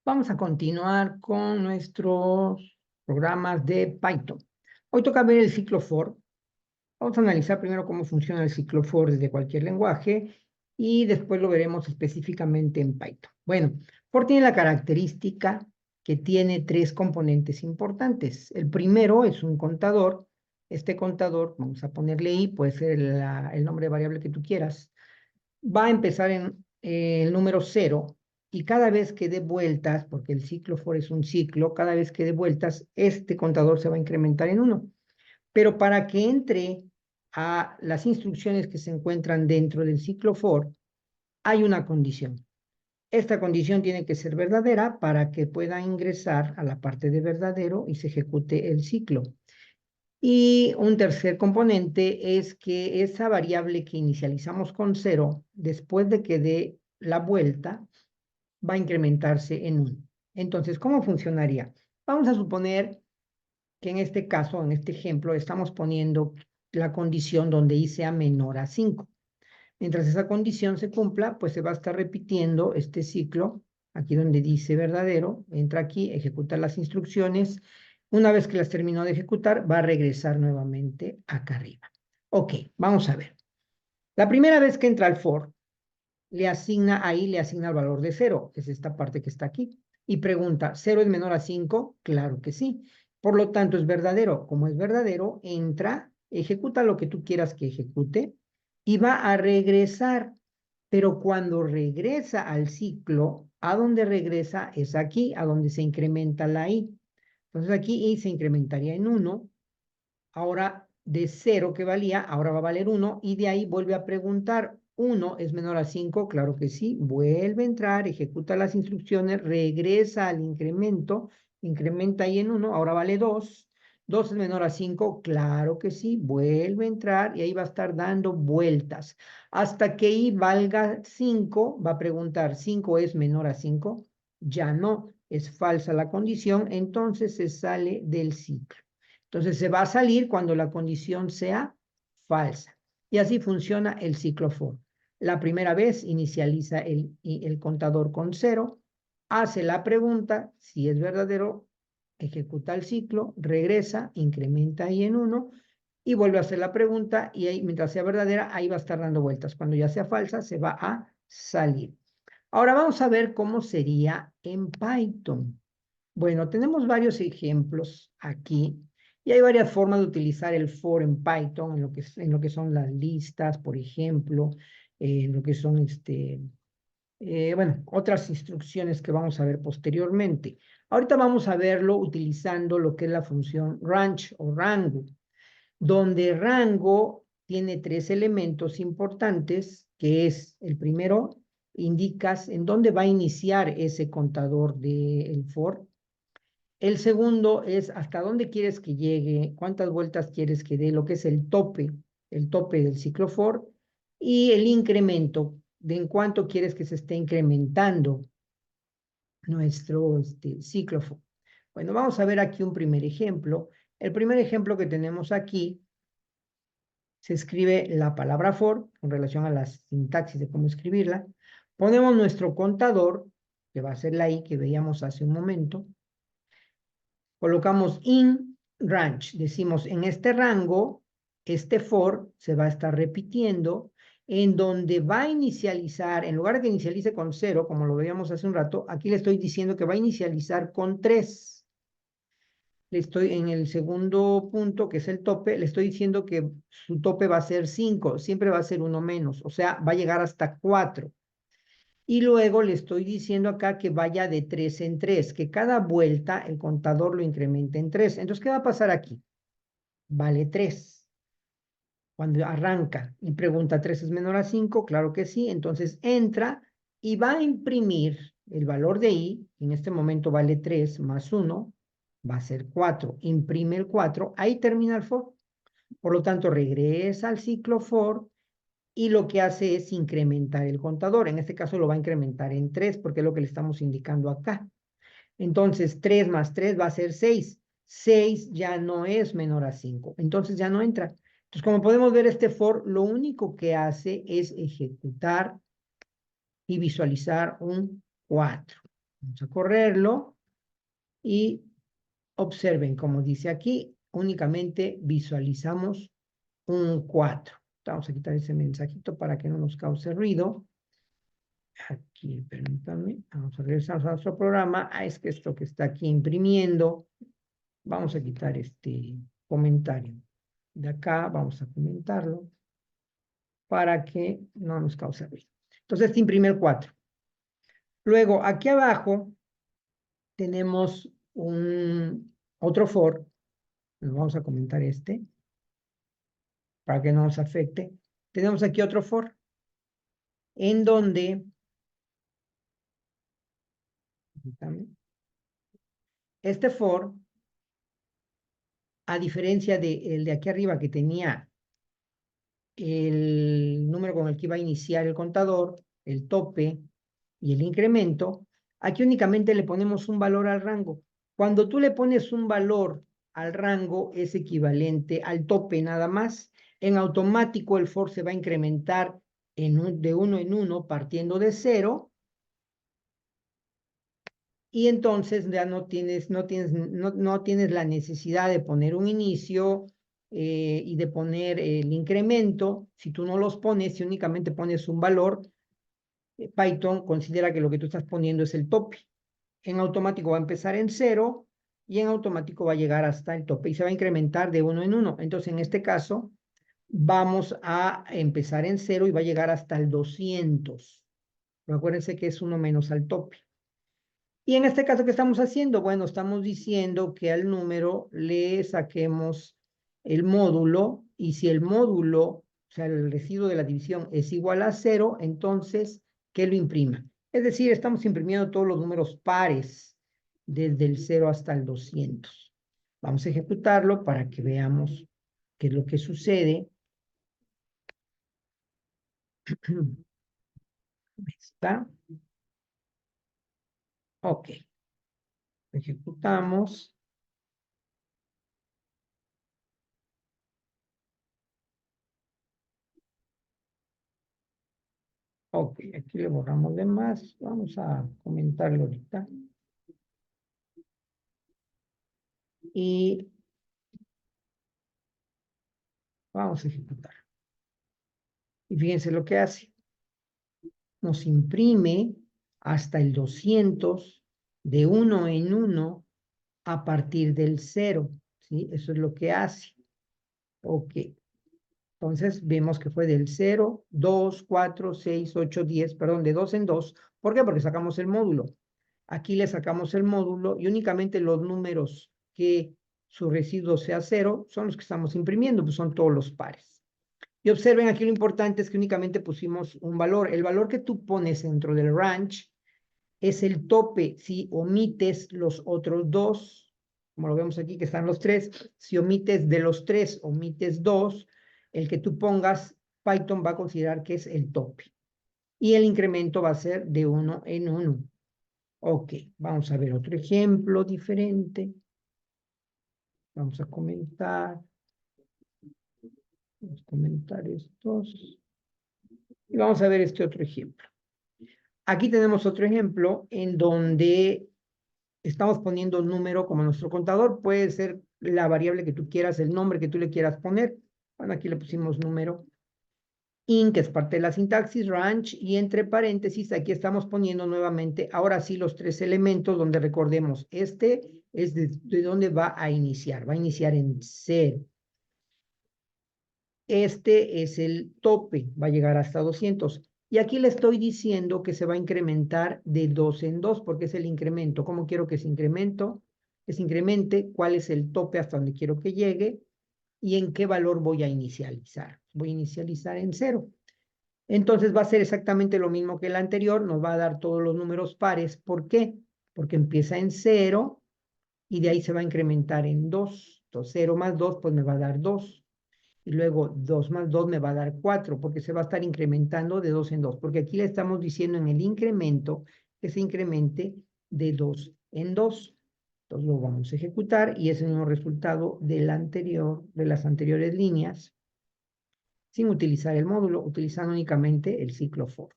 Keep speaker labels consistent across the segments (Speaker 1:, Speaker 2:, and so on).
Speaker 1: Vamos a continuar con nuestros programas de Python. Hoy toca ver el ciclo for. Vamos a analizar primero cómo funciona el ciclo for desde cualquier lenguaje y después lo veremos específicamente en Python. Bueno, for tiene la característica que tiene tres componentes importantes. El primero es un contador. Este contador, vamos a ponerle i, puede ser el nombre de variable que tú quieras, va a empezar en el número 0 y cada vez que dé vueltas, porque el ciclo for es un ciclo, cada vez que dé vueltas, este contador se va a incrementar en 1. Pero para que entre a las instrucciones que se encuentran dentro del ciclo for, hay una condición. Esta condición tiene que ser verdadera para que pueda ingresar a la parte de verdadero y se ejecute el ciclo. Y un tercer componente es que esa variable que inicializamos con 0, después de que dé la vuelta, va a incrementarse en 1. Entonces, ¿cómo funcionaría? Vamos a suponer que en este caso, en este ejemplo, estamos poniendo la condición donde i sea menor a 5. Mientras esa condición se cumpla, pues se va a estar repitiendo este ciclo, aquí donde dice verdadero, entra aquí, ejecuta las instrucciones. Una vez que las terminó de ejecutar, va a regresar nuevamente acá arriba. Ok, vamos a ver. La primera vez que entra al for, le asigna el valor de 0, que es esta parte que está aquí. Y pregunta, ¿0 es menor a 5? Claro que sí. Por lo tanto, es verdadero. Como es verdadero, entra, ejecuta lo que tú quieras que ejecute y va a regresar. Pero cuando regresa al ciclo, a donde regresa es aquí, a donde se incrementa la i. Entonces aquí i se incrementaría en 1. Ahora de 0 que valía, ahora va a valer 1. Y de ahí vuelve a preguntar, ¿1 es menor a 5? Claro que sí. Vuelve a entrar, ejecuta las instrucciones, regresa al incremento, incrementa ahí en 1, ahora vale 2. ¿2 es menor a 5? Claro que sí. Vuelve a entrar y ahí va a estar dando vueltas. Hasta que i valga 5, va a preguntar, ¿5 es menor a 5? Ya no, es falsa la condición, entonces se sale del ciclo. Entonces se va a salir cuando la condición sea falsa. Y así funciona el ciclo for. La primera vez inicializa el contador con 0, hace la pregunta, si es verdadero, ejecuta el ciclo, regresa, incrementa ahí en 1 y vuelve a hacer la pregunta y ahí, mientras sea verdadera, ahí va a estar dando vueltas. Cuando ya sea falsa, se va a salir. Ahora vamos a ver cómo sería en Python. Bueno, tenemos varios ejemplos aquí y hay varias formas de utilizar el for en Python, en lo que son las listas, por ejemplo, en lo que son bueno, otras instrucciones que vamos a ver posteriormente. Ahorita vamos a verlo utilizando lo que es la función range o rango, donde rango tiene tres elementos importantes, que es el primero, indicas en dónde va a iniciar ese contador del for. El segundo es hasta dónde quieres que llegue, cuántas vueltas quieres que dé, lo que es el tope del ciclo for, y el incremento, de en cuánto quieres que se esté incrementando nuestro ciclo for. Bueno, vamos a ver aquí un primer ejemplo. El primer ejemplo que tenemos aquí, se escribe la palabra for con relación a la sintaxis de cómo escribirla. Ponemos nuestro contador, que va a ser la i que veíamos hace un momento. Colocamos in range, decimos en este rango, este for se va a estar repitiendo, en donde va a inicializar, en lugar de que inicialice con 0, como lo veíamos hace un rato, aquí le estoy diciendo que va a inicializar con 3. Le estoy en el segundo punto, que es el tope, le estoy diciendo que su tope va a ser 5, siempre va a ser uno menos, o sea, va a llegar hasta 4. Y luego le estoy diciendo acá que vaya de 3 en 3, que cada vuelta el contador lo incremente en 3. Entonces, ¿qué va a pasar aquí? Vale 3. Cuando arranca y pregunta 3 es menor a 5, claro que sí. Entonces entra y va a imprimir el valor de i, en este momento vale 3 más 1, va a ser 4. Imprime el 4, ahí termina el for. Por lo tanto, regresa al ciclo for y lo que hace es incrementar el contador. En este caso lo va a incrementar en 3 porque es lo que le estamos indicando acá. Entonces, 3 más 3 va a ser 6. 6 ya no es menor a 5. Entonces ya no entra. Entonces, como podemos ver, este for lo único que hace es ejecutar y visualizar un 4. Vamos a correrlo y observen, como dice aquí, únicamente visualizamos un 4. Vamos a quitar ese mensajito para que no nos cause ruido. Aquí, permítanme, vamos a regresar a nuestro programa. Es que esto que está aquí imprimiendo, vamos a quitar este comentario. De acá vamos a comentarlo para que no nos cause ruido. Entonces, este imprime el 4. Luego, aquí abajo tenemos otro for. Nos vamos a comentar este para que no nos afecte. Tenemos aquí otro for en donde este for, a diferencia del de aquí arriba que tenía el número con el que iba a iniciar el contador, el tope y el incremento, aquí únicamente le ponemos un valor al rango. Cuando tú le pones un valor al rango, es equivalente al tope nada más. En automático el for se va a incrementar de 1 en 1 partiendo de 0. Y entonces ya no tienes la necesidad de poner un inicio y de poner el incremento. Si tú no los pones, si únicamente pones un valor, Python considera que lo que tú estás poniendo es el tope. En automático va a empezar en 0 y en automático va a llegar hasta el tope y se va a incrementar de 1 en 1. Entonces, en este caso, vamos a empezar en 0 y va a llegar hasta el 200. Pero acuérdense que es 1 menos al tope. Y en este caso, ¿qué estamos haciendo? Bueno, estamos diciendo que al número le saquemos el módulo, y si el módulo, o sea, el residuo de la división es igual a 0, entonces, que lo imprima. Es decir, estamos imprimiendo todos los números pares, desde el 0 hasta el 200. Vamos a ejecutarlo para que veamos qué es lo que sucede. ¿Está? Ok. Ejecutamos. Ok, aquí le borramos de más. Vamos a comentarlo ahorita. Y vamos a ejecutar. Y fíjense lo que hace. Nos imprime hasta el 200 de 1 en 1 a partir del 0. ¿Sí? Eso es lo que hace. Ok. Entonces vemos que fue del 0, 2, 4, 6, 8, 10, perdón, de 2 en 2. ¿Por qué? Porque sacamos el módulo. Aquí le sacamos el módulo y únicamente los números que su residuo sea 0 son los que estamos imprimiendo, pues son todos los pares. Y observen aquí lo importante es que únicamente pusimos un valor. El valor que tú pones dentro del range es el tope si omites los otros dos, como lo vemos aquí que están los 3. Si omites de los 3, omites 2, el que tú pongas, Python va a considerar que es el tope. Y el incremento va a ser de 1 en 1. Ok, vamos a ver otro ejemplo diferente. Vamos a comentar. Vamos a comentar estos. Y vamos a ver este otro ejemplo. Aquí tenemos otro ejemplo en donde estamos poniendo un número como nuestro contador. Puede ser la variable que tú quieras, el nombre que tú le quieras poner. Bueno, aquí le pusimos número. In, que es parte de la sintaxis, range, y entre paréntesis, aquí estamos poniendo nuevamente, ahora sí, los 3 elementos donde recordemos, este es de donde va a iniciar en 0. Este es el tope, va a llegar hasta 200. Y aquí le estoy diciendo que se va a incrementar de 2 en 2, porque es el incremento. ¿Cómo quiero que se incremente? ¿Cuál es el tope hasta donde quiero que llegue? ¿Y en qué valor voy a inicializar? Voy a inicializar en 0. Entonces va a ser exactamente lo mismo que el anterior, nos va a dar todos los números pares. ¿Por qué? Porque empieza en 0 y de ahí se va a incrementar en 2. Entonces 0 más 2 pues me va a dar 2. Y luego 2 más 2 me va a dar 4, porque se va a estar incrementando de 2 en 2. Porque aquí le estamos diciendo en el incremento que se incremente de 2 en 2. Entonces lo vamos a ejecutar y es el mismo resultado del anterior, de las anteriores líneas, sin utilizar el módulo, utilizando únicamente el ciclo for.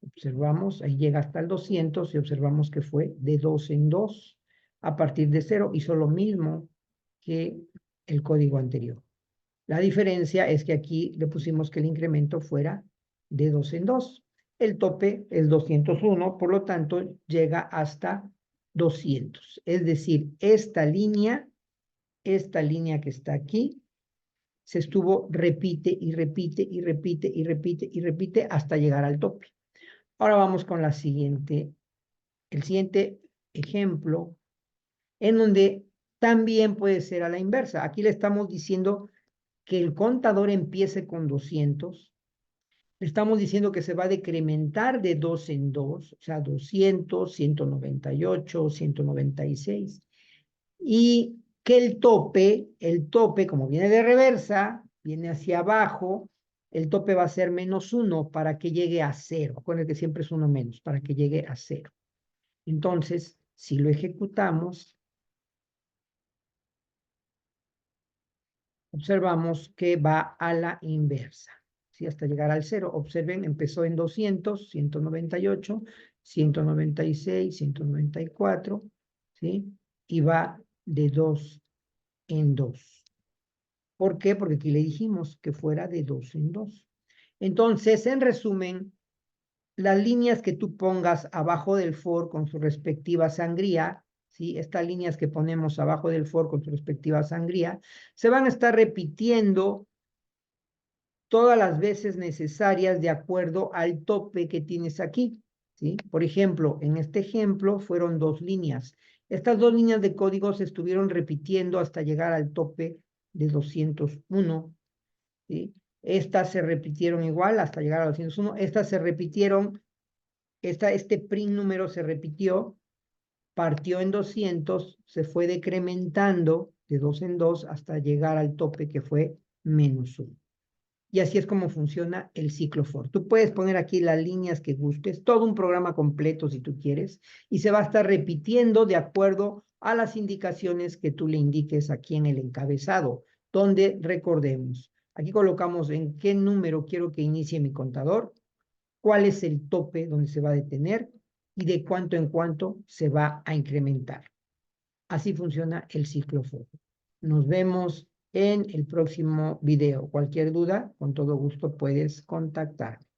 Speaker 1: Observamos, ahí llega hasta el 200 y observamos que fue de 2 en 2 a partir de 0. Hizo lo mismo que el código anterior. La diferencia es que aquí le pusimos que el incremento fuera de 2 en 2. El tope es 201, por lo tanto, llega hasta 200. Es decir, esta línea que está aquí, se estuvo repite y repite y repite y repite y repite hasta llegar al tope. Ahora vamos con el siguiente ejemplo, en donde también puede ser a la inversa. Aquí le estamos diciendo que el contador empiece con 200. Le estamos diciendo que se va a decrementar de 2 en 2, o sea, 200, 198, 196. Y que el tope, como viene de reversa, viene hacia abajo, el tope va a ser -1 para que llegue a 0. Acuérdense que siempre es 1 menos, para que llegue a 0. Entonces, si lo ejecutamos, observamos que va a la inversa, ¿sí? Hasta llegar al 0. Observen, empezó en 200, 198, 196, 194, ¿sí? Y va de 2 en 2. ¿Por qué? Porque aquí le dijimos que fuera de 2 en 2. Entonces, en resumen, las líneas que tú pongas abajo del for con su respectiva sangría, ¿sí? Estas líneas que ponemos abajo del for con su respectiva sangría, se van a estar repitiendo todas las veces necesarias de acuerdo al tope que tienes aquí, ¿sí? Por ejemplo, en este ejemplo fueron 2 líneas. Estas 2 líneas de código se estuvieron repitiendo hasta llegar al tope de 201, ¿sí? Estas se repitieron igual hasta llegar a 201. Estas se repitieron, este prim número se repitió, partió en 200, se fue decrementando de 2 en 2 hasta llegar al tope que fue -1. Y así es como funciona el ciclo for. Tú puedes poner aquí las líneas que gustes, todo un programa completo si tú quieres, y se va a estar repitiendo de acuerdo a las indicaciones que tú le indiques aquí en el encabezado, donde recordemos. Aquí colocamos en qué número quiero que inicie mi contador, cuál es el tope donde se va a detener y de cuánto en cuánto se va a incrementar. Así funciona el ciclo for. Nos vemos en el próximo video. Cualquier duda, con todo gusto puedes contactarme.